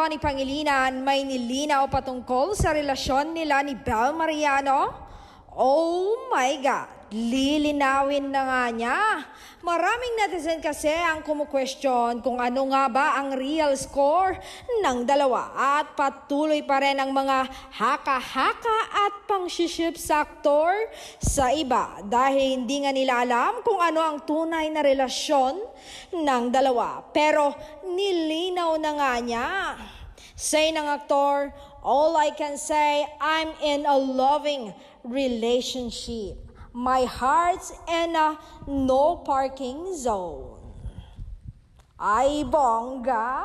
ni Pangilinan may nilinaw patungkol sa relasyon nila ni Bel Mariano? Oh my God! Lilinawin na nga niya. Maraming netizen kasi ang kumu-question kung ano nga ba ang real score ng dalawa at patuloy pa rin ang mga haka-haka at pang-ship saktor sa iba dahil hindi nga nila alam kung ano ang tunay na relasyon ng dalawa. Pero nilinaw na nga niya. Say ng aktor, all I can say, I'm in a loving relationship. My heart's in a no parking zone. Ay, bongga!